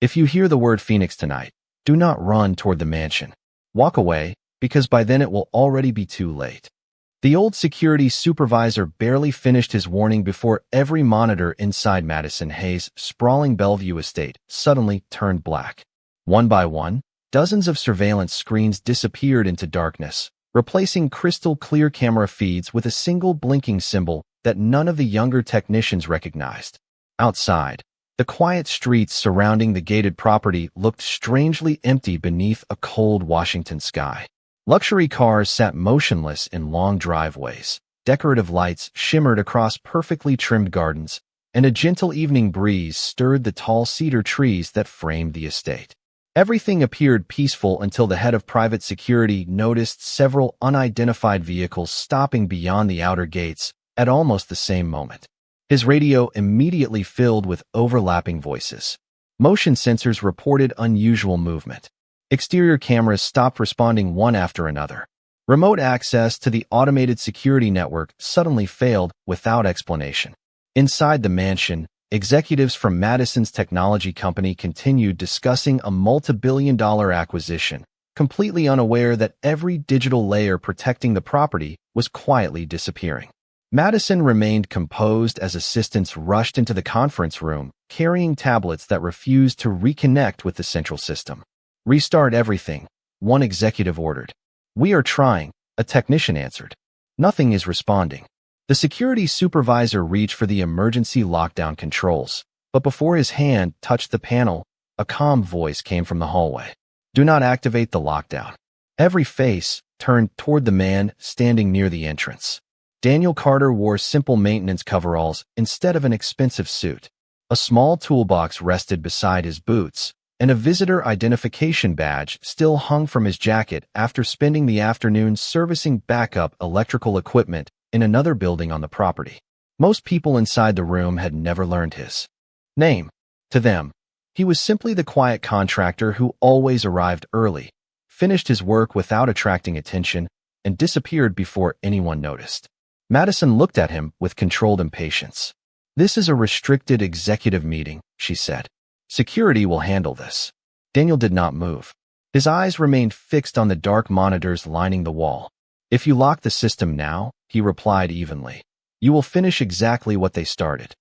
If you hear the word Phoenix tonight, do not run toward the mansion. Walk away, because by then it will already be too late. The old security supervisor barely finished his warning before every monitor inside Madison Hayes' sprawling Bellevue estate suddenly turned black. One by one, dozens of surveillance screens disappeared into darkness, replacing crystal-clear camera feeds with a single blinking symbol that none of the younger technicians recognized. Outside, the quiet streets surrounding the gated property looked strangely empty beneath a cold Washington sky. Luxury cars sat motionless in long driveways, decorative lights shimmered across perfectly trimmed gardens, and a gentle evening breeze stirred the tall cedar trees that framed the estate. Everything appeared peaceful until the head of private security noticed several unidentified vehicles stopping beyond the outer gates at almost the same moment. His radio immediately filled with overlapping voices. Motion sensors reported unusual movement. Exterior cameras stopped responding one after another. Remote access to the automated security network suddenly failed without explanation. Inside the mansion, executives from Madison's technology company continued discussing a multi-billion-dollar acquisition, completely unaware that every digital layer protecting the property was quietly disappearing. Madison remained composed as assistants rushed into the conference room, carrying tablets that refused to reconnect with the central system. "Restart everything," one executive ordered. "We are trying," a technician answered. "Nothing is responding." The security supervisor reached for the emergency lockdown controls, but before his hand touched the panel, a calm voice came from the hallway. "Do not activate the lockdown." Every face turned toward the man standing near the entrance. Daniel Carter wore simple maintenance coveralls instead of an expensive suit. A small toolbox rested beside his boots, and a visitor identification badge still hung from his jacket after spending the afternoon servicing backup electrical equipment in another building on the property. Most people inside the room had never learned his name. To them, he was simply the quiet contractor who always arrived early, finished his work without attracting attention, and disappeared before anyone noticed. Madison looked at him with controlled impatience. "This is a restricted executive meeting," she said. "Security will handle this." Daniel did not move. His eyes remained fixed on the dark monitors lining the wall. "If you lock the system now," he replied evenly, "you will finish exactly what they started."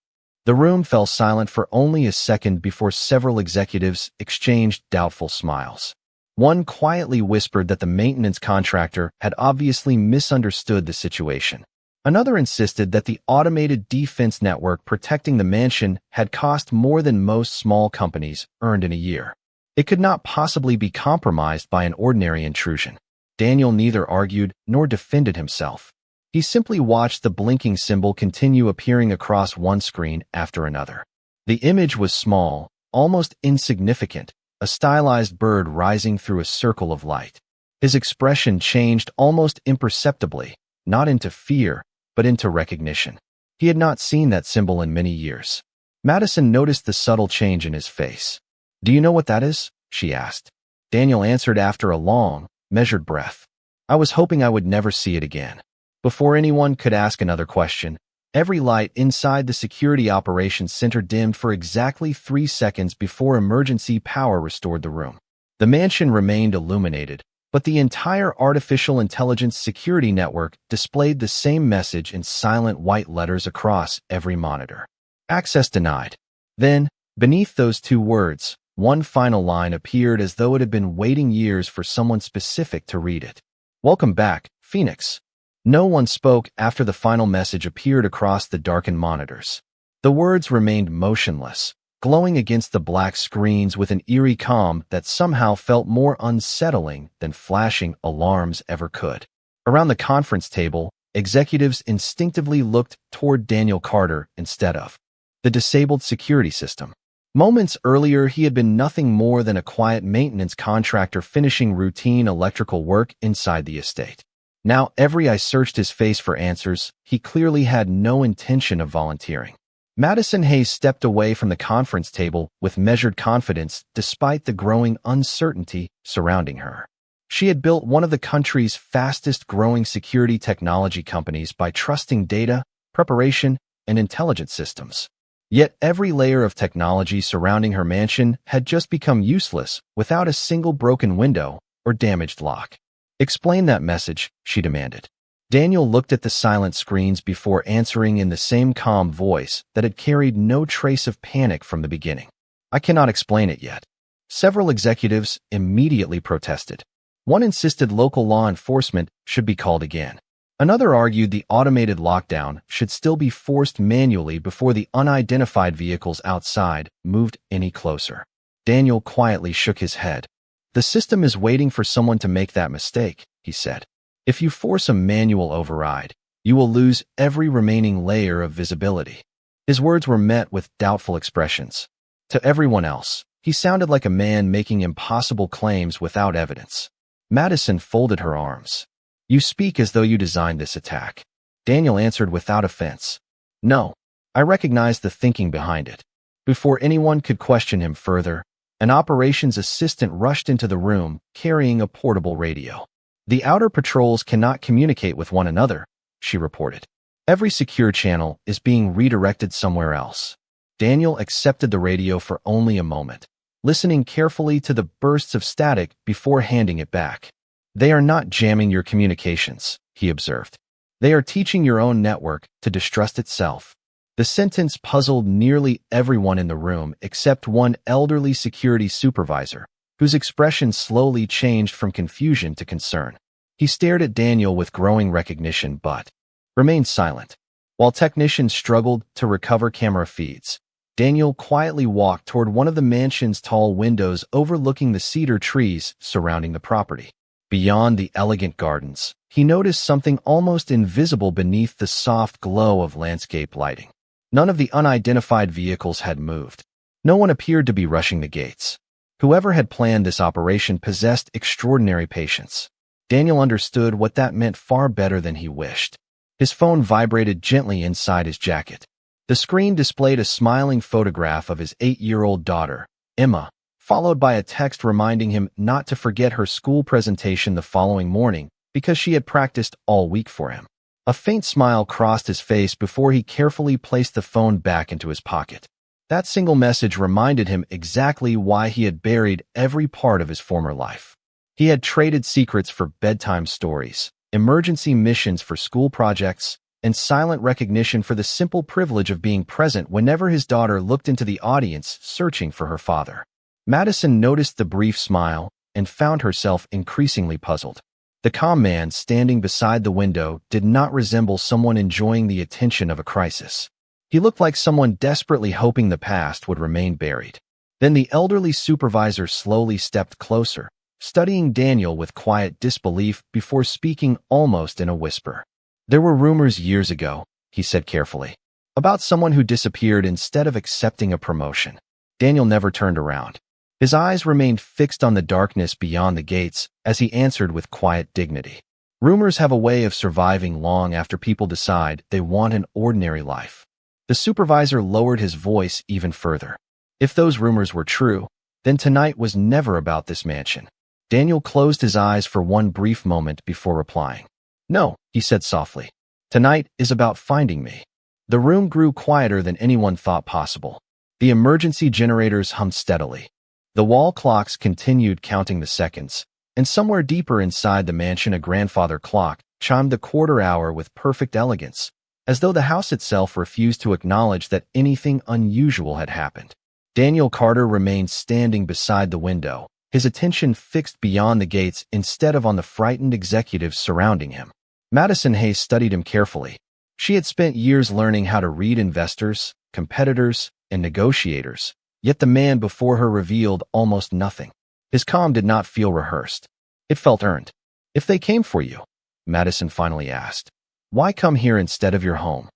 The room fell silent for only a second before several executives exchanged doubtful smiles. One quietly whispered that the maintenance contractor had obviously misunderstood the situation. Another insisted that the automated defense network protecting the mansion had cost more than most small companies earned in a year. It could not possibly be compromised by an ordinary intrusion. Daniel neither argued nor defended himself. He simply watched the blinking symbol continue appearing across one screen after another. The image was small, almost insignificant, a stylized bird rising through a circle of light. His expression changed almost imperceptibly, not into fear, but into recognition. He had not seen that symbol in many years. Madison noticed the subtle change in his face. "Do you know what that is?" she asked. Daniel answered after a long, measured breath. "I was hoping I would never see it again." Before anyone could ask another question, every light inside the security operations center dimmed for exactly 3 seconds before emergency power restored the room. The mansion remained illuminated, but the entire artificial intelligence security network displayed the same message in silent white letters across every monitor. "Access denied." Then, beneath those 2 words, one final line appeared as though it had been waiting years for someone specific to read it. "Welcome back, Phoenix." No one spoke after the final message appeared across the darkened monitors. The words remained motionless, glowing against the black screens with an eerie calm that somehow felt more unsettling than flashing alarms ever could. Around the conference table, executives instinctively looked toward Daniel Carter instead of the disabled security system. Moments earlier, he had been nothing more than a quiet maintenance contractor finishing routine electrical work inside the estate. Now, every eye searched his face for answers. He clearly had no intention of volunteering. Madison Hayes stepped away from the conference table with measured confidence despite the growing uncertainty surrounding her. She had built one of the country's fastest-growing security technology companies by trusting data, preparation, and intelligence systems. Yet every layer of technology surrounding her mansion had just become useless without a single broken window or damaged lock. "Explain that message," she demanded. Daniel looked at the silent screens before answering in the same calm voice that had carried no trace of panic from the beginning. "I cannot explain it yet." Several executives immediately protested. One insisted local law enforcement should be called again. Another argued the automated lockdown should still be forced manually before the unidentified vehicles outside moved any closer. Daniel quietly shook his head. "The system is waiting for someone to make that mistake," he said. "If you force a manual override, you will lose every remaining layer of visibility." His words were met with doubtful expressions. To everyone else, he sounded like a man making impossible claims without evidence. Madison folded her arms. "You speak as though you designed this attack." Daniel answered without offense. "No, I recognize the thinking behind it." Before anyone could question him further, an operations assistant rushed into the room carrying a portable radio. "The outer patrols cannot communicate with one another," she reported. "Every secure channel is being redirected somewhere else." Daniel accepted the radio for only a moment, listening carefully to the bursts of static before handing it back. "They are not jamming your communications," he observed. "They are teaching your own network to distrust itself." The sentence puzzled nearly everyone in the room except one elderly security supervisor, whose expression slowly changed from confusion to concern. He stared at Daniel with growing recognition but remained silent. While technicians struggled to recover camera feeds, Daniel quietly walked toward one of the mansion's tall windows overlooking the cedar trees surrounding the property. Beyond the elegant gardens, he noticed something almost invisible beneath the soft glow of landscape lighting. None of the unidentified vehicles had moved. No one appeared to be rushing the gates. Whoever had planned this operation possessed extraordinary patience. Daniel understood what that meant far better than he wished. His phone vibrated gently inside his jacket. The screen displayed a smiling photograph of his 8-year-old daughter, Emma, followed by a text reminding him not to forget her school presentation the following morning because she had practiced all week for him. A faint smile crossed his face before he carefully placed the phone back into his pocket. That single message reminded him exactly why he had buried every part of his former life. He had traded secrets for bedtime stories, emergency missions for school projects, and silent recognition for the simple privilege of being present whenever his daughter looked into the audience searching for her father. Madison noticed the brief smile and found herself increasingly puzzled. The calm man standing beside the window did not resemble someone enjoying the attention of a crisis. He looked like someone desperately hoping the past would remain buried. Then the elderly supervisor slowly stepped closer, studying Daniel with quiet disbelief before speaking almost in a whisper. "There were rumors years ago," he said carefully, "about someone who disappeared instead of accepting a promotion." Daniel never turned around. His eyes remained fixed on the darkness beyond the gates as he answered with quiet dignity. "Rumors have a way of surviving long after people decide they want an ordinary life." The supervisor lowered his voice even further. If those rumors were true, then tonight was never about this mansion. Daniel closed his eyes for one brief moment before replying. "No," he said softly. "Tonight is about finding me." The room grew quieter than anyone thought possible. The emergency generators hummed steadily. The wall clocks continued counting the seconds, and somewhere deeper inside the mansion a grandfather clock chimed the quarter hour with perfect elegance, as though the house itself refused to acknowledge that anything unusual had happened. Daniel Carter remained standing beside the window, his attention fixed beyond the gates instead of on the frightened executives surrounding him. Madison Hayes studied him carefully. She had spent years learning how to read investors, competitors, and negotiators, yet the man before her revealed almost nothing. His calm did not feel rehearsed. It felt earned. "If they came for you," Madison finally asked, "why come here instead of your home?"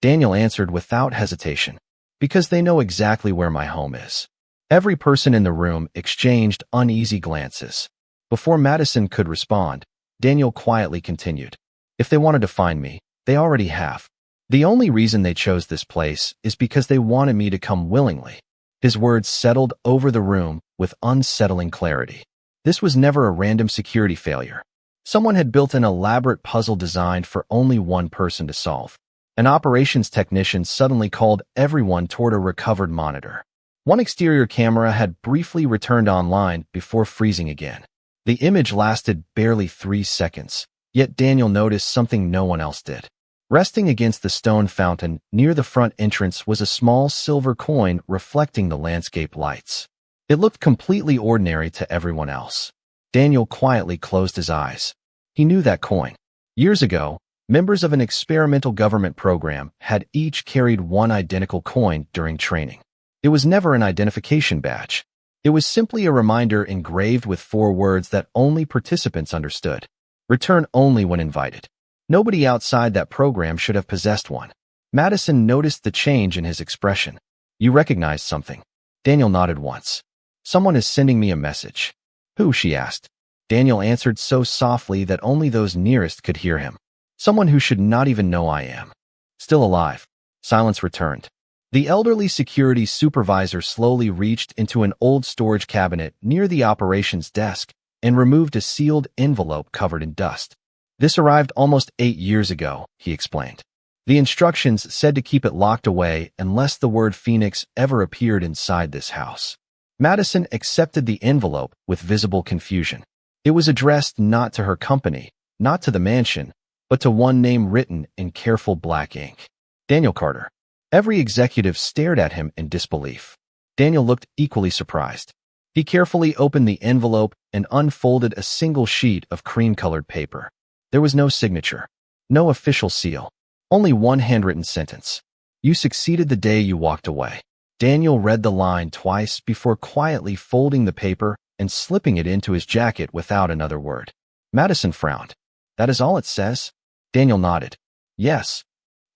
Daniel answered without hesitation, "Because they know exactly where my home is." Every person in the room exchanged uneasy glances. Before Madison could respond, Daniel quietly continued, "If they wanted to find me, they already have. The only reason they chose this place is because they wanted me to come willingly." His words settled over the room with unsettling clarity. This was never a random security failure. Someone had built an elaborate puzzle designed for only one person to solve. An operations technician suddenly called everyone toward a recovered monitor. One exterior camera had briefly returned online before freezing again. The image lasted barely 3 seconds, yet Daniel noticed something no one else did. Resting against the stone fountain near the front entrance was a small silver coin reflecting the landscape lights. It looked completely ordinary to everyone else. Daniel quietly closed his eyes. He knew that coin. Years ago, members of an experimental government program had each carried one identical coin during training. It was never an identification badge. It was simply a reminder engraved with 4 words that only participants understood. Return only when invited. Nobody outside that program should have possessed one. Madison noticed the change in his expression. You recognized something. Daniel nodded once. Someone is sending me a message. Who? She asked. Daniel answered so softly that only those nearest could hear him. Someone who should not even know I am. Still alive. Silence returned. The elderly security supervisor slowly reached into an old storage cabinet near the operations desk and removed a sealed envelope covered in dust. This arrived almost 8 years ago, he explained. The instructions said to keep it locked away unless the word Phoenix ever appeared inside this house. Madison accepted the envelope with visible confusion. It was addressed not to her company, not to the mansion, but to one name written in careful black ink. Daniel Carter. Every executive stared at him in disbelief. Daniel looked equally surprised. He carefully opened the envelope and unfolded a single sheet of cream-colored paper. There was no signature, no official seal, only one handwritten sentence. You succeeded the day you walked away. Daniel read the line twice before quietly folding the paper and slipping it into his jacket without another word. Madison frowned. That is all it says? Daniel nodded. Yes.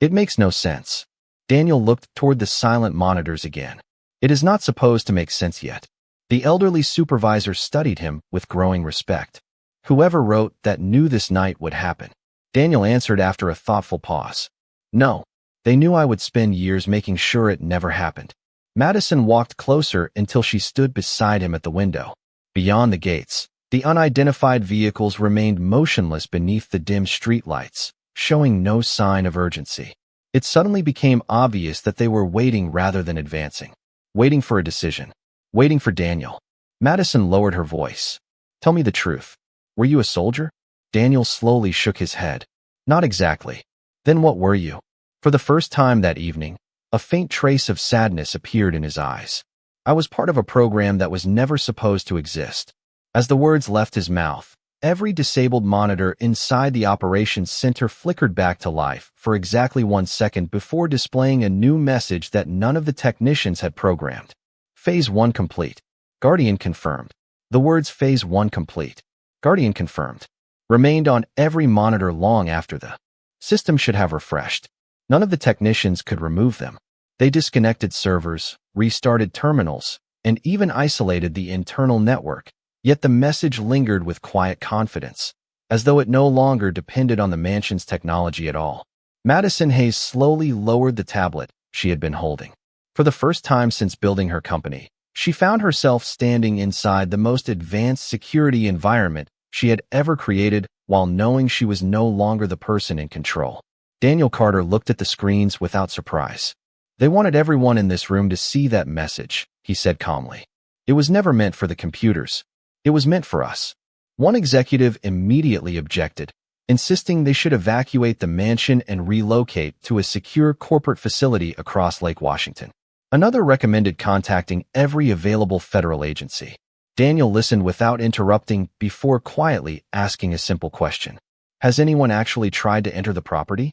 It makes no sense. Daniel looked toward the silent monitors again. It is not supposed to make sense yet. The elderly supervisor studied him with growing respect. Whoever wrote that knew this night would happen. Daniel answered after a thoughtful pause. No. They knew I would spend years making sure it never happened. Madison walked closer until she stood beside him at the window. Beyond the gates, the unidentified vehicles remained motionless beneath the dim streetlights, showing no sign of urgency. It suddenly became obvious that they were waiting rather than advancing. Waiting for a decision. Waiting for Daniel. Madison lowered her voice. Tell me the truth. Were you a soldier? Daniel slowly shook his head. Not exactly. Then what were you? For the first time that evening, a faint trace of sadness appeared in his eyes. I was part of a program that was never supposed to exist. As the words left his mouth, every disabled monitor inside the operations center flickered back to life for exactly 1 second before displaying a new message that none of the technicians had programmed. Phase 1 complete. Guardian confirmed. The words Phase 1 complete. Guardian confirmed remained on every monitor long after the system should have refreshed. None of the technicians could remove them. They disconnected servers, restarted terminals, and even isolated the internal network. Yet the message lingered with quiet confidence, as though it no longer depended on the mansion's technology at all. Madison Hayes slowly lowered the tablet she had been holding. For the first time since building her company, she found herself standing inside the most advanced security environment she had ever created while knowing she was no longer the person in control. Daniel Carter looked at the screens without surprise. They wanted everyone in this room to see that message, he said calmly. It was never meant for the computers. It was meant for us. One executive immediately objected, insisting they should evacuate the mansion and relocate to a secure corporate facility across Lake Washington. Another recommended contacting every available federal agency. Daniel listened without interrupting before quietly asking a simple question. Has anyone actually tried to enter the property?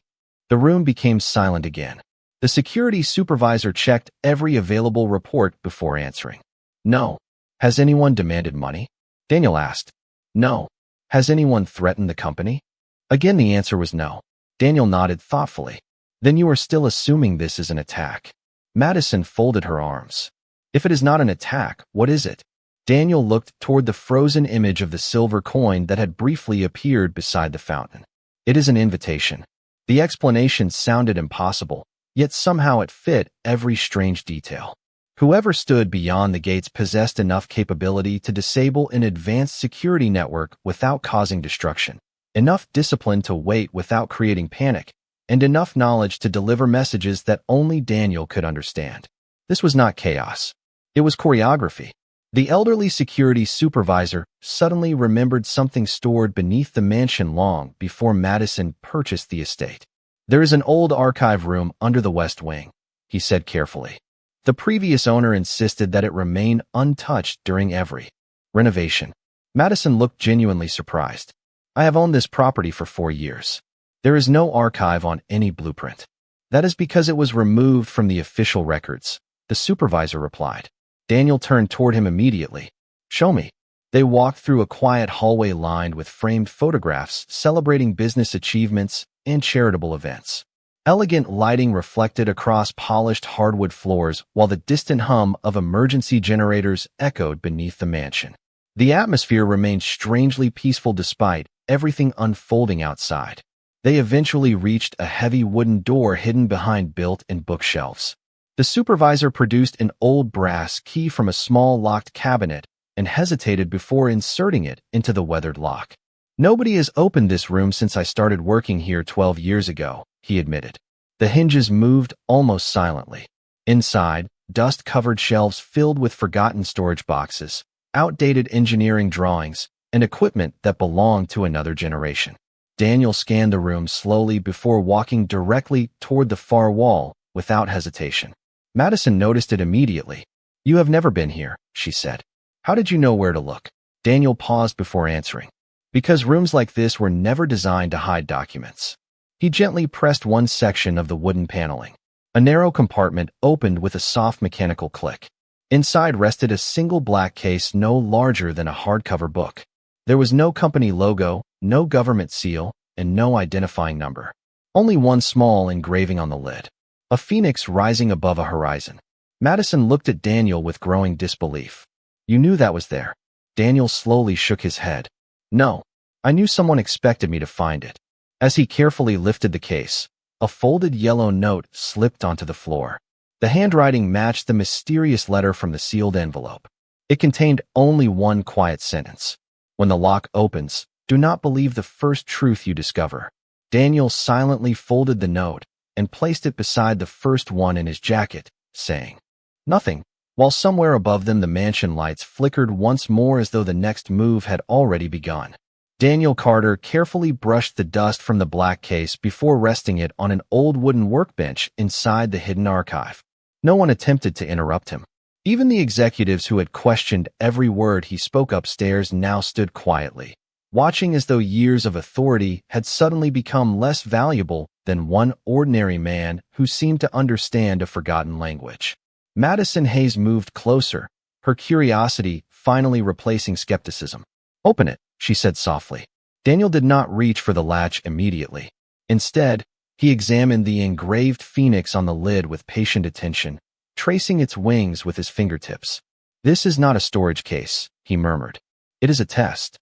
The room became silent again. The security supervisor checked every available report before answering. No. Has anyone demanded money? Daniel asked. No. Has anyone threatened the company? Again, the answer was no. Daniel nodded thoughtfully. Then you are still assuming this is an attack. Madison folded her arms. If it is not an attack, what is it? Daniel looked toward the frozen image of the silver coin that had briefly appeared beside the fountain. It is an invitation. The explanation sounded impossible, yet somehow it fit every strange detail. Whoever stood beyond the gates possessed enough capability to disable an advanced security network without causing destruction, enough discipline to wait without creating panic, and enough knowledge to deliver messages that only Daniel could understand. This was not chaos. It was choreography. The elderly security supervisor suddenly remembered something stored beneath the mansion long before Madison purchased the estate. "There is an old archive room under the west wing," he said carefully. The previous owner insisted that it remain untouched during every renovation. Madison looked genuinely surprised. "I have owned this property for 4 years. There is no archive on any blueprint." "That is because it was removed from the official records," the supervisor replied. Daniel turned toward him immediately. "Show me." They walked through a quiet hallway lined with framed photographs celebrating business achievements and charitable events. Elegant lighting reflected across polished hardwood floors while the distant hum of emergency generators echoed beneath the mansion. The atmosphere remained strangely peaceful despite everything unfolding outside. They eventually reached a heavy wooden door hidden behind built-in bookshelves. The supervisor produced an old brass key from a small locked cabinet and hesitated before inserting it into the weathered lock. "Nobody has opened this room since I started working here 12 years ago," he admitted. The hinges moved almost silently. Inside, dust-covered shelves filled with forgotten storage boxes, outdated engineering drawings, and equipment that belonged to another generation. Daniel scanned the room slowly before walking directly toward the far wall without hesitation. Madison noticed it immediately. "You have never been here," she said. "How did you know where to look?" Daniel paused before answering. "Because rooms like this were never designed to hide documents." He gently pressed one section of the wooden paneling. A narrow compartment opened with a soft mechanical click. Inside rested a single black case no larger than a hardcover book. There was no company logo, no government seal, and no identifying number. Only one small engraving on the lid. A phoenix rising above a horizon. Madison looked at Daniel with growing disbelief. "You knew that was there?" Daniel slowly shook his head. "No. I knew someone expected me to find it." As he carefully lifted the case, a folded yellow note slipped onto the floor. The handwriting matched the mysterious letter from the sealed envelope. It contained only one quiet sentence. "When the lock opens, do not believe the first truth you discover." Daniel silently folded the note and placed it beside the first one in his jacket, saying nothing, while somewhere above them the mansion lights flickered once more as though the next move had already begun. Daniel Carter carefully brushed the dust from the black case before resting it on an old wooden workbench inside the hidden archive. No one attempted to interrupt him. Even the executives who had questioned every word he spoke upstairs now stood quietly, watching as though years of authority had suddenly become less valuable than one ordinary man who seemed to understand a forgotten language. Madison Hayes moved closer, her curiosity finally replacing skepticism. "Open it," she said softly. Daniel did not reach for the latch immediately. Instead, he examined the engraved phoenix on the lid with patient attention, tracing its wings with his fingertips. "This is not a storage case," he murmured. "It is a test."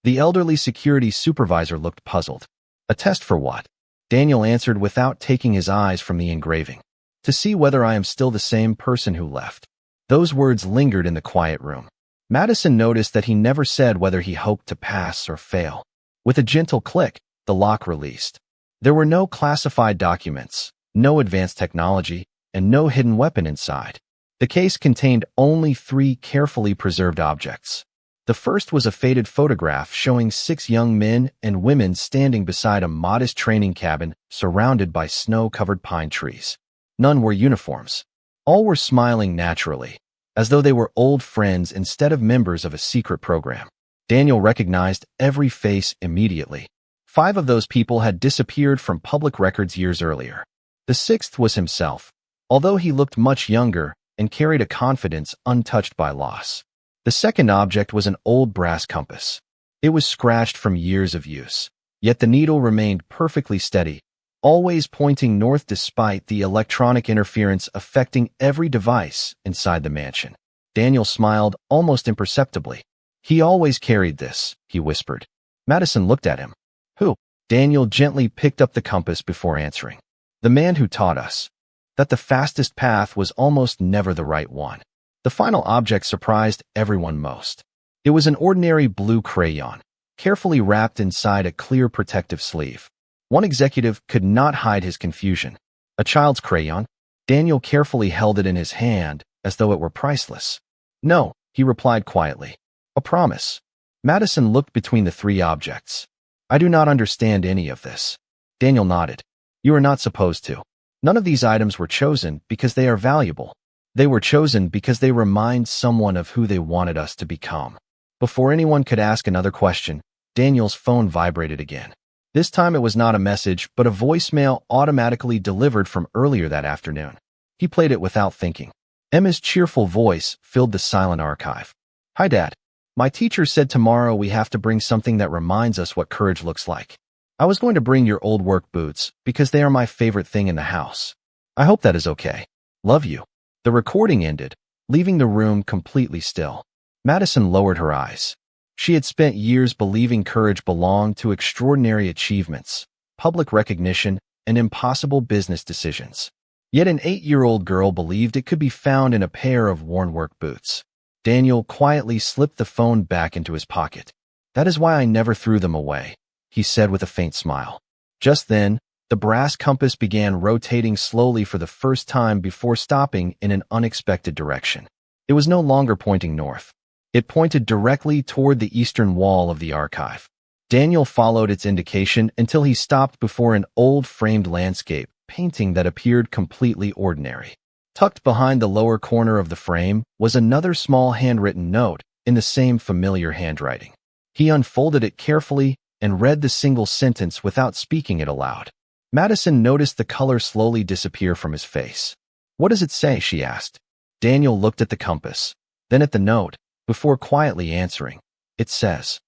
The elderly security supervisor looked puzzled. "A test for what?" Daniel answered without taking his eyes from the engraving. "To see whether I am still the same person who left." Those words lingered in the quiet room. Madison noticed that he never said whether he hoped to pass or fail. With a gentle click, the lock released. There were no classified documents, no advanced technology, and no hidden weapon inside. The case contained only 3 carefully preserved objects. The first was a faded photograph showing 6 young men and women standing beside a modest training cabin surrounded by snow-covered pine trees. None wore uniforms. All were smiling naturally, as though they were old friends instead of members of a secret program. Daniel recognized every face immediately. 5 of those people had disappeared from public records years earlier. The 6th was himself, although he looked much younger and carried a confidence untouched by loss. The second object was an old brass compass. It was scratched from years of use, yet the needle remained perfectly steady, always pointing north despite the electronic interference affecting every device inside the mansion. Daniel smiled almost imperceptibly. "He always carried this," he whispered. Madison looked at him. "Who?" Daniel gently picked up the compass before answering. "The man who taught us that the fastest path was almost never the right one." The final object surprised everyone most. It was an ordinary blue crayon, carefully wrapped inside a clear protective sleeve. One executive could not hide his confusion. A child's crayon? Daniel carefully held it in his hand, as though it were priceless. No, he replied quietly. A promise. Madison looked between the three objects. I do not understand any of this. Daniel nodded. You are not supposed to. None of these items were chosen because they are valuable. They were chosen because they remind someone of who they wanted us to become. Before anyone could ask another question, Daniel's phone vibrated again. This time it was not a message, but a voicemail automatically delivered from earlier that afternoon. He played it without thinking. Emma's cheerful voice filled the silent archive. Hi, Dad. My teacher said tomorrow we have to bring something that reminds us what courage looks like. I was going to bring your old work boots because they are my favorite thing in the house. I hope that is okay. Love you. The recording ended, leaving the room completely still. Madison lowered her eyes. She had spent years believing courage belonged to extraordinary achievements, public recognition, and impossible business decisions. Yet an 8-year-old girl believed it could be found in a pair of worn work boots. Daniel quietly slipped the phone back into his pocket. That is why I never threw them away, he said with a faint smile. Just then, the brass compass began rotating slowly for the first time before stopping in an unexpected direction. It was no longer pointing north. It pointed directly toward the eastern wall of the archive. Daniel followed its indication until he stopped before an old framed landscape painting that appeared completely ordinary. Tucked behind the lower corner of the frame was another small handwritten note in the same familiar handwriting. He unfolded it carefully and read the single sentence without speaking it aloud. Madison noticed the color slowly disappear from his face. What does it say? She asked. Daniel looked at the compass, then at the note, before quietly answering. It says,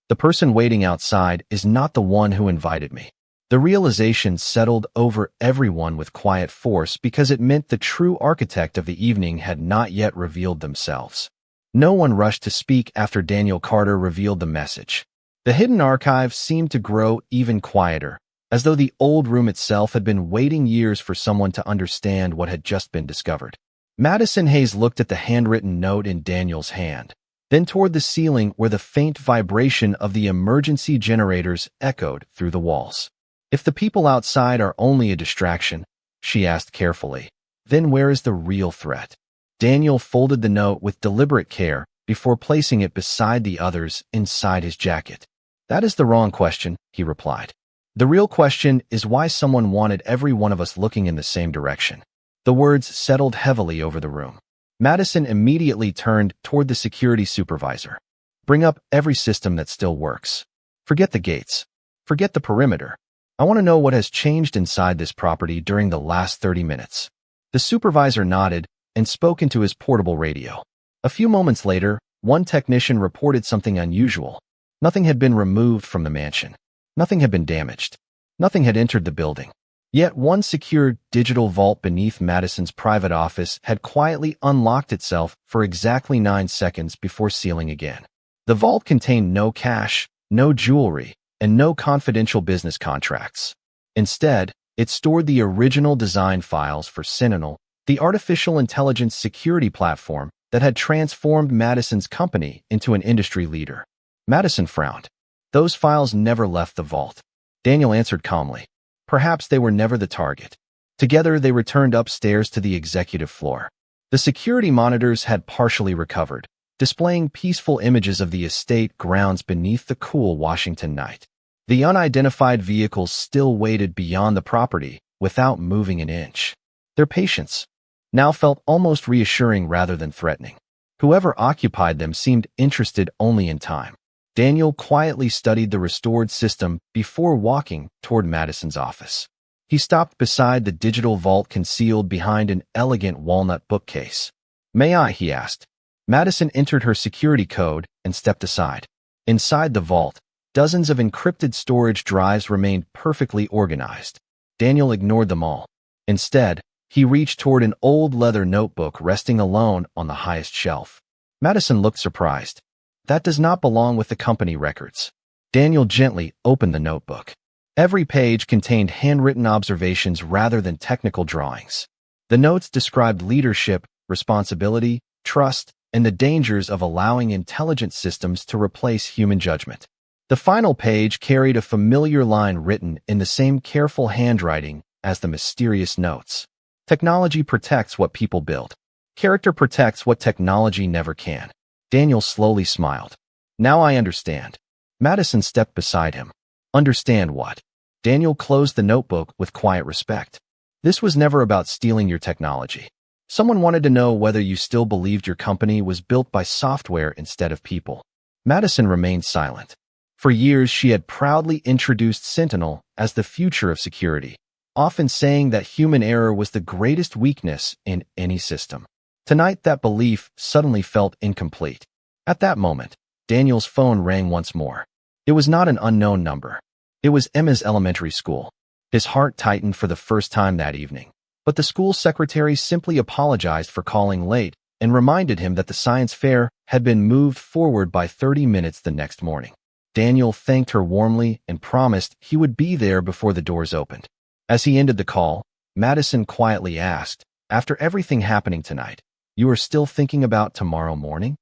"The person waiting outside is not the one who invited me." The realization settled over everyone with quiet force because it meant the true architect of the evening had not yet revealed themselves. No one rushed to speak after Daniel Carter revealed the message. The hidden archive seemed to grow even quieter, as though the old room itself had been waiting years for someone to understand what had just been discovered. Madison Hayes looked at the handwritten note in Daniel's hand, then toward the ceiling where the faint vibration of the emergency generators echoed through the walls. If the people outside are only a distraction, she asked carefully, then where is the real threat? Daniel folded the note with deliberate care before placing it beside the others inside his jacket. That is the wrong question, he replied. The real question is why someone wanted every one of us looking in the same direction. The words settled heavily over the room. Madison immediately turned toward the security supervisor. Bring up every system that still works. Forget the gates. Forget the perimeter. I want to know what has changed inside this property during the last 30 minutes. The supervisor nodded and spoke into his portable radio. A few moments later, one technician reported something unusual. Nothing had been removed from the mansion. Nothing had been damaged. Nothing had entered the building. Yet one secure digital vault beneath Madison's private office had quietly unlocked itself for exactly 9 seconds before sealing again. The vault contained no cash, no jewelry, and no confidential business contracts. Instead, it stored the original design files for Sentinel, the artificial intelligence security platform that had transformed Madison's company into an industry leader. Madison frowned. Those files never left the vault. Daniel answered calmly. Perhaps they were never the target. Together, they returned upstairs to the executive floor. The security monitors had partially recovered, displaying peaceful images of the estate grounds beneath the cool Washington night. The unidentified vehicles still waited beyond the property without moving an inch. Their patience now felt almost reassuring rather than threatening. Whoever occupied them seemed interested only in time. Daniel quietly studied the restored system before walking toward Madison's office. He stopped beside the digital vault concealed behind an elegant walnut bookcase. May I? He asked. Madison entered her security code and stepped aside. Inside the vault, dozens of encrypted storage drives remained perfectly organized. Daniel ignored them all. Instead, he reached toward an old leather notebook resting alone on the highest shelf. Madison looked surprised. That does not belong with the company records. Daniel gently opened the notebook. Every page contained handwritten observations rather than technical drawings. The notes described leadership, responsibility, trust, and the dangers of allowing intelligent systems to replace human judgment. The final page carried a familiar line written in the same careful handwriting as the mysterious notes. Technology protects what people build. Character protects what technology never can. Daniel slowly smiled. Now I understand. Madison stepped beside him. Understand what? Daniel closed the notebook with quiet respect. This was never about stealing your technology. Someone wanted to know whether you still believed your company was built by software instead of people. Madison remained silent. For years, she had proudly introduced Sentinel as the future of security, often saying that human error was the greatest weakness in any system. Tonight, that belief suddenly felt incomplete. At that moment, Daniel's phone rang once more. It was not an unknown number. It was Emma's elementary school. His heart tightened for the first time that evening. But the school secretary simply apologized for calling late and reminded him that the science fair had been moved forward by 30 minutes the next morning. Daniel thanked her warmly and promised he would be there before the doors opened. As he ended the call, Madison quietly asked, "After everything happening tonight, you are still thinking about tomorrow morning?"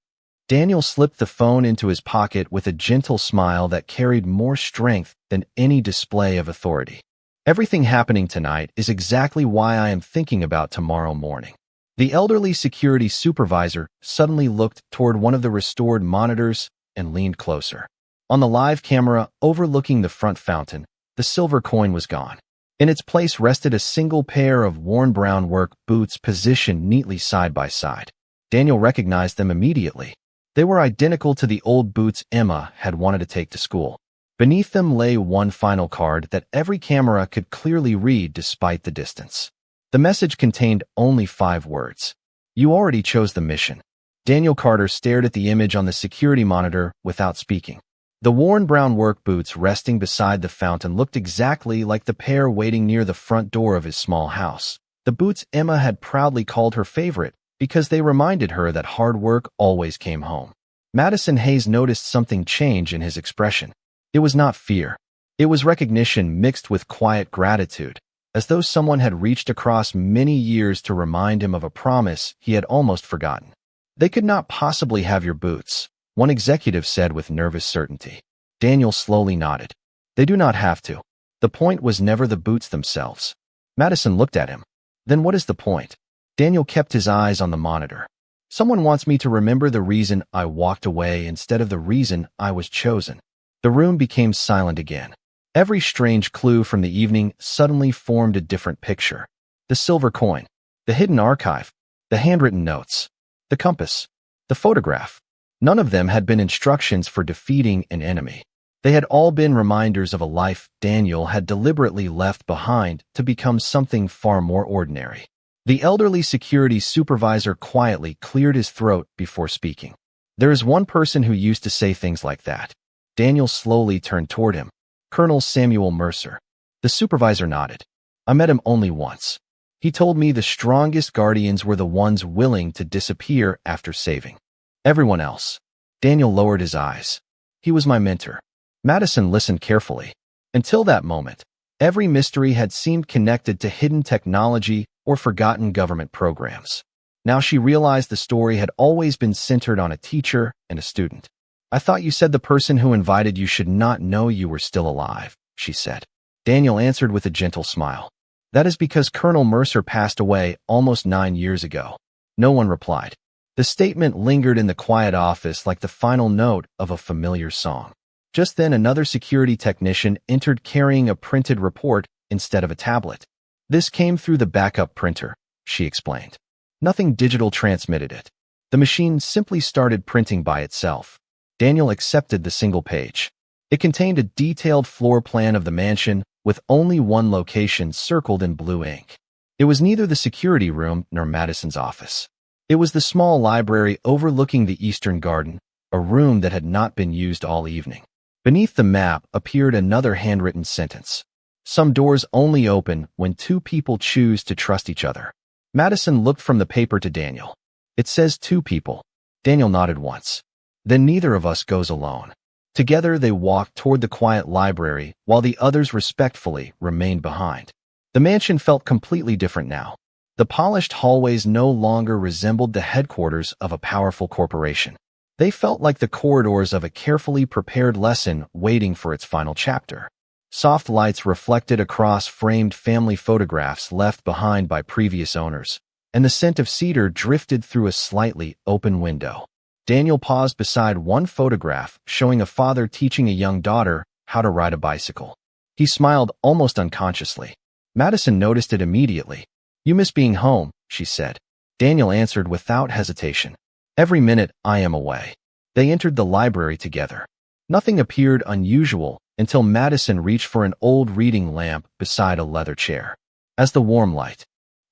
Daniel slipped the phone into his pocket with a gentle smile that carried more strength than any display of authority. "Everything happening tonight is exactly why I am thinking about tomorrow morning." The elderly security supervisor suddenly looked toward one of the restored monitors and leaned closer. On the live camera overlooking the front fountain, the silver coin was gone. In its place rested a single pair of worn brown work boots positioned neatly side by side. Daniel recognized them immediately. They were identical to the old boots Emma had wanted to take to school. Beneath them lay one final card that every camera could clearly read despite the distance. The message contained only 5 words. "You already chose the mission." Daniel Carter stared at the image on the security monitor without speaking. The worn brown work boots resting beside the fountain looked exactly like the pair waiting near the front door of his small house. The boots Emma had proudly called her favorite because they reminded her that hard work always came home. Madison Hayes noticed something change in his expression. It was not fear. It was recognition mixed with quiet gratitude, as though someone had reached across many years to remind him of a promise he had almost forgotten. "They could not possibly have your boots," one executive said with nervous certainty. Daniel slowly nodded. "They do not have to. The point was never the boots themselves." Madison looked at him. "Then what is the point?" Daniel kept his eyes on the monitor. "Someone wants me to remember the reason I walked away instead of the reason I was chosen." The room became silent again. Every strange clue from the evening suddenly formed a different picture. The silver coin, the hidden archive, the handwritten notes, the compass, the photograph. None of them had been instructions for defeating an enemy. They had all been reminders of a life Daniel had deliberately left behind to become something far more ordinary. The elderly security supervisor quietly cleared his throat before speaking. "There is one person who used to say things like that." Daniel slowly turned toward him. "Colonel Samuel Mercer." The supervisor nodded. "I met him only once. He told me the strongest guardians were the ones willing to disappear after saving everyone else." Daniel lowered his eyes. "He was my mentor." Madison listened carefully. Until that moment, every mystery had seemed connected to hidden technology or forgotten government programs. Now she realized the story had always been centered on a teacher and a student. "I thought you said the person who invited you should not know you were still alive," she said. Daniel answered with a gentle smile. "That is because Colonel Mercer passed away almost 9 years ago." No one replied. The statement lingered in the quiet office like the final note of a familiar song. Just then another security technician entered carrying a printed report instead of a tablet. "This came through the backup printer," she explained. Nothing digital transmitted it. The machine simply started printing by itself. Daniel accepted the single page. It contained a detailed floor plan of the mansion with only one location circled in blue ink. It was neither the security room nor Madison's office. It was the small library overlooking the eastern garden, a room that had not been used all evening. Beneath the map appeared another handwritten sentence. "Some doors only open when 2 people choose to trust each other." Madison looked from the paper to Daniel. "It says 2 people." Daniel nodded once. "Then neither of us goes alone." Together they walked toward the quiet library while the others respectfully remained behind. The mansion felt completely different now. The polished hallways no longer resembled the headquarters of a powerful corporation. They felt like the corridors of a carefully prepared lesson waiting for its final chapter. Soft lights reflected across framed family photographs left behind by previous owners, and the scent of cedar drifted through a slightly open window. Daniel paused beside one photograph showing a father teaching a young daughter how to ride a bicycle. He smiled almost unconsciously. Madison noticed it immediately. "You miss being home," she said. Daniel answered without hesitation. "Every minute I am away." They entered the library together. Nothing appeared unusual until Madison reached for an old reading lamp beside a leather chair. As the warm light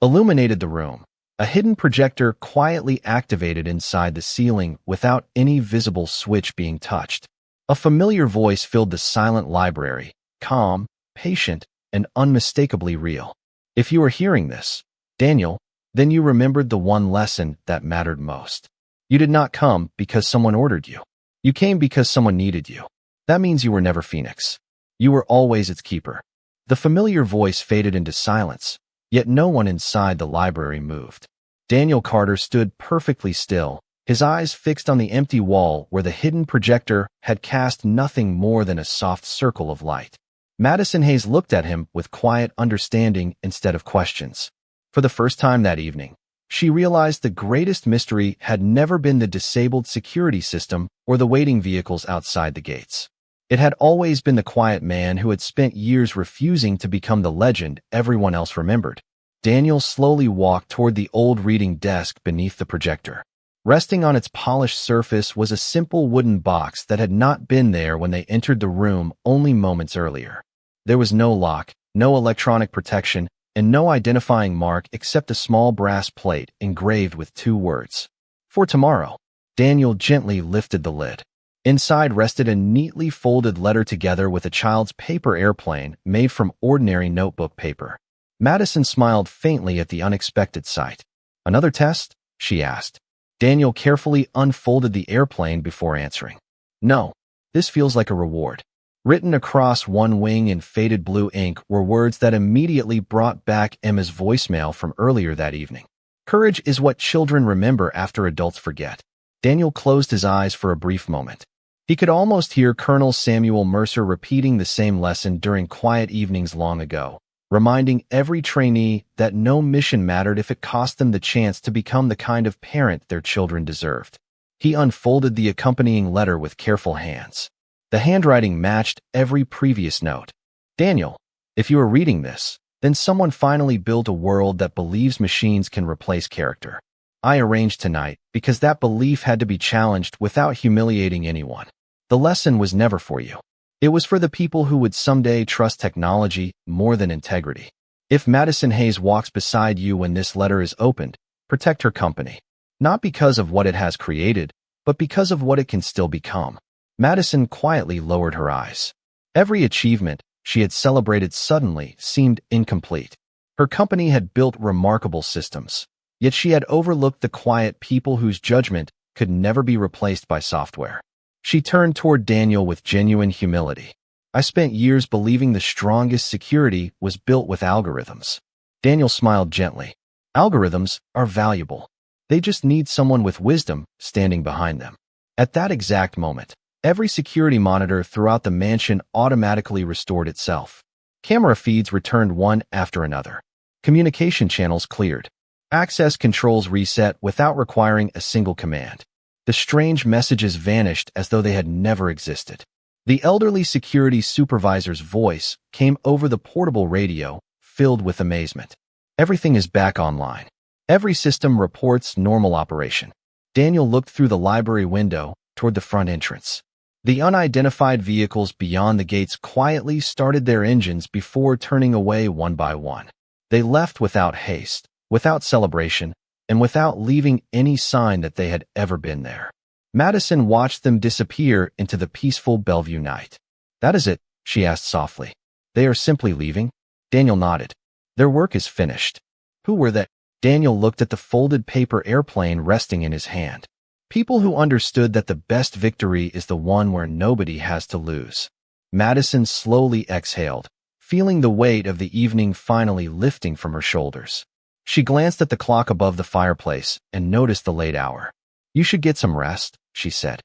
illuminated the room, a hidden projector quietly activated inside the ceiling without any visible switch being touched. A familiar voice filled the silent library, calm, patient, and unmistakably real. "If you are hearing this, Daniel, then you remembered the one lesson that mattered most. You did not come because someone ordered you. You came because someone needed you. That means you were never Phoenix. You were always its keeper." The familiar voice faded into silence, yet no one inside the library moved. Daniel Carter stood perfectly still, his eyes fixed on the empty wall where the hidden projector had cast nothing more than a soft circle of light. Madison Hayes looked at him with quiet understanding instead of questions. For the first time that evening, she realized the greatest mystery had never been the disabled security system or the waiting vehicles outside the gates. It had always been the quiet man who had spent years refusing to become the legend everyone else remembered. Daniel slowly walked toward the old reading desk beneath the projector. Resting on its polished surface was a simple wooden box that had not been there when they entered the room only moments earlier. There was no lock, no electronic protection, and no identifying mark except a small brass plate engraved with two words. "For tomorrow." Daniel gently lifted the lid. Inside rested a neatly folded letter together with a child's paper airplane made from ordinary notebook paper. Madison smiled faintly at the unexpected sight. "Another test?" she asked. Daniel carefully unfolded the airplane before answering. "No, this feels like a reward." Written across one wing in faded blue ink were words that immediately brought back Emma's voicemail from earlier that evening. "Courage is what children remember after adults forget." Daniel closed his eyes for a brief moment. He could almost hear Colonel Samuel Mercer repeating the same lesson during quiet evenings long ago, reminding every trainee that no mission mattered if it cost them the chance to become the kind of parent their children deserved. He unfolded the accompanying letter with careful hands. The handwriting matched every previous note. "Daniel, if you are reading this, then someone finally built a world that believes machines can replace character. I arranged tonight because that belief had to be challenged without humiliating anyone. The lesson was never for you. It was for the people who would someday trust technology more than integrity. If Madison Hayes walks beside you when this letter is opened, protect her company. Not because of what it has created, but because of what it can still become." Madison quietly lowered her eyes. Every achievement she had celebrated suddenly seemed incomplete. Her company had built remarkable systems, yet she had overlooked the quiet people whose judgment could never be replaced by software. She turned toward Daniel with genuine humility. "I spent years believing the strongest security was built with algorithms." Daniel smiled gently. "Algorithms are valuable. They just need someone with wisdom standing behind them." At that exact moment, every security monitor throughout the mansion automatically restored itself. Camera feeds returned one after another. Communication channels cleared. Access controls reset without requiring a single command. The strange messages vanished as though they had never existed. The elderly security supervisor's voice came over the portable radio, filled with amazement. "Everything is back online. Every system reports normal operation." Daniel looked through the library window toward the front entrance. The unidentified vehicles beyond the gates quietly started their engines before turning away one by one. They left without haste, without celebration, and without leaving any sign that they had ever been there. Madison watched them disappear into the peaceful Bellevue night. "That is it?" she asked softly. "They are simply leaving?" Daniel nodded. "Their work is finished." "Who were they?" Daniel looked at the folded paper airplane resting in his hand. "People who understood that the best victory is the one where nobody has to lose." Madison slowly exhaled, feeling the weight of the evening finally lifting from her shoulders. She glanced at the clock above the fireplace and noticed the late hour. "You should get some rest," she said.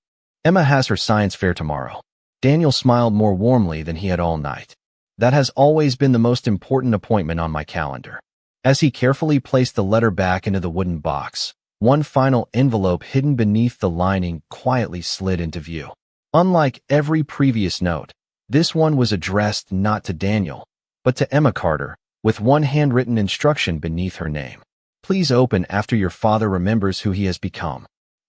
Emma has her science fair tomorrow. Daniel smiled more warmly than he had all night. That has always been the most important appointment on my calendar. As he carefully placed the letter back into the wooden box, one final envelope hidden beneath the lining quietly slid into view. Unlike every previous note, this one was addressed not to Daniel, but to Emma Carter, with one handwritten instruction beneath her name. Please open after your father remembers who he has become.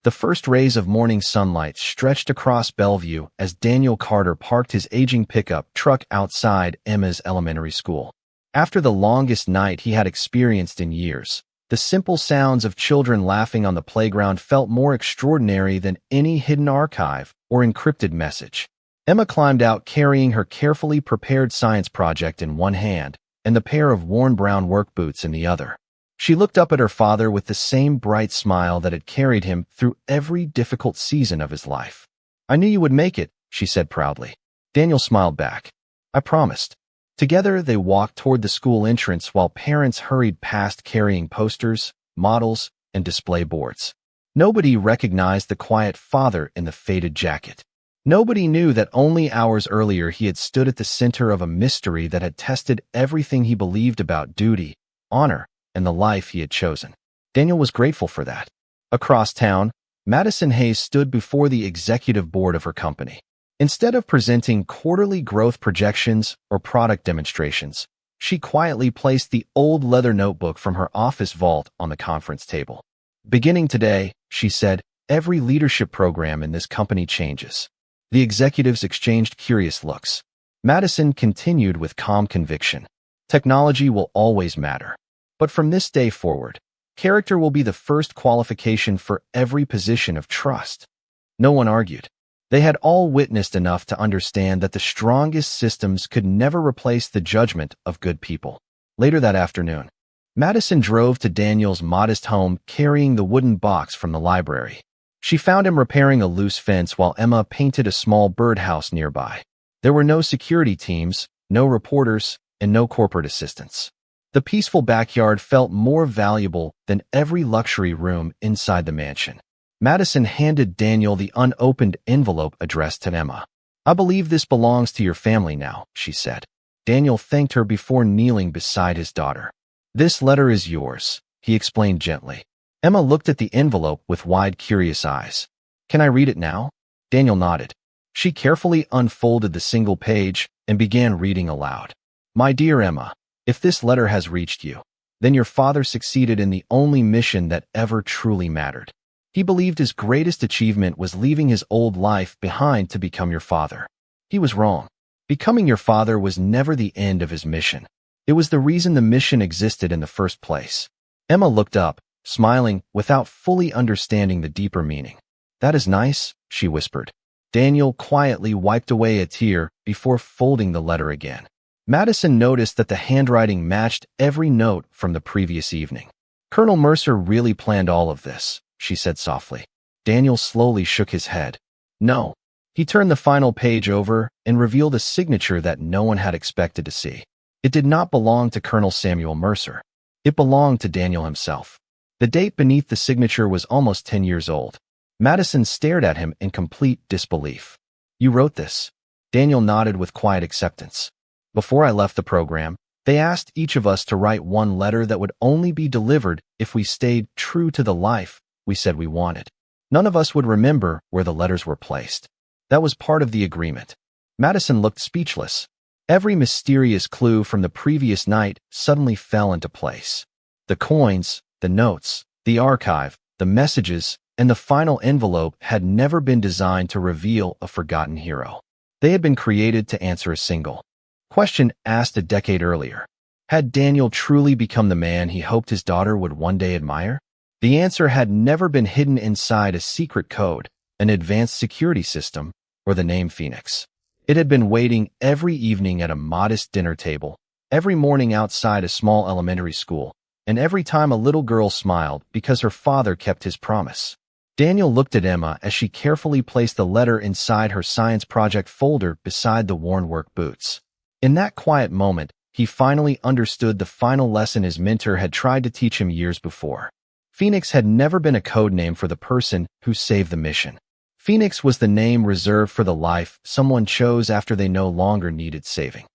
The first rays of morning sunlight stretched across Bellevue as Daniel Carter parked his aging pickup truck outside Emma's elementary school. After the longest night he had experienced in years, the simple sounds of children laughing on the playground felt more extraordinary than any hidden archive or encrypted message. Emma climbed out carrying her carefully prepared science project in one hand and the pair of worn brown work boots in the other. She looked up at her father with the same bright smile that had carried him through every difficult season of his life. I knew you would make it, she said proudly. Daniel smiled back. I promised. Together they walked toward the school entrance while parents hurried past carrying posters, models, and display boards. Nobody recognized the quiet father in the faded jacket. Nobody knew that only hours earlier he had stood at the center of a mystery that had tested everything he believed about duty, honor, and the life he had chosen. Daniel was grateful for that. Across town, Madison Hayes stood before the executive board of her company. Instead of presenting quarterly growth projections or product demonstrations, she quietly placed the old leather notebook from her office vault on the conference table. Beginning today, she said, every leadership program in this company changes. The executives exchanged curious looks. Madison continued with calm conviction. Technology will always matter. But from this day forward, character will be the first qualification for every position of trust. No one argued. They had all witnessed enough to understand that the strongest systems could never replace the judgment of good people. Later that afternoon, Madison drove to Daniel's modest home carrying the wooden box from the library. She found him repairing a loose fence while Emma painted a small birdhouse nearby. There were no security teams, no reporters, and no corporate assistants. The peaceful backyard felt more valuable than every luxury room inside the mansion. Madison handed Daniel the unopened envelope addressed to Emma. I believe this belongs to your family now, she said. Daniel thanked her before kneeling beside his daughter. This letter is yours, he explained gently. Emma looked at the envelope with wide, curious eyes. Can I read it now? Daniel nodded. She carefully unfolded the single page and began reading aloud. My dear Emma, if this letter has reached you, then your father succeeded in the only mission that ever truly mattered. He believed his greatest achievement was leaving his old life behind to become your father. He was wrong. Becoming your father was never the end of his mission. It was the reason the mission existed in the first place. Emma looked up, smiling without fully understanding the deeper meaning. That is nice, she whispered. Daniel quietly wiped away a tear before folding the letter again. Madison noticed that the handwriting matched every note from the previous evening. Colonel Mercer really planned all of this, she said softly. Daniel slowly shook his head. No. He turned the final page over and revealed a signature that no one had expected to see. It did not belong to Colonel Samuel Mercer. It belonged to Daniel himself. The date beneath the signature was almost 10 years old. Madison stared at him in complete disbelief. You wrote this? Daniel nodded with quiet acceptance. Before I left the program, they asked each of us to write one letter that would only be delivered if we stayed true to the life we said we wanted. None of us would remember where the letters were placed. That was part of the agreement. Madison looked speechless. Every mysterious clue from the previous night suddenly fell into place. The coins, the notes, the archive, the messages, and the final envelope had never been designed to reveal a forgotten hero. They had been created to answer a single question asked a decade earlier. Had Daniel truly become the man he hoped his daughter would one day admire? The answer had never been hidden inside a secret code, an advanced security system, or the name Phoenix. It had been waiting every evening at a modest dinner table, every morning outside a small elementary school, and every time a little girl smiled because her father kept his promise. Daniel looked at Emma as she carefully placed the letter inside her science project folder beside the worn work boots. In that quiet moment, he finally understood the final lesson his mentor had tried to teach him years before. Phoenix had never been a code name for the person who saved the mission. Phoenix was the name reserved for the life someone chose after they no longer needed saving.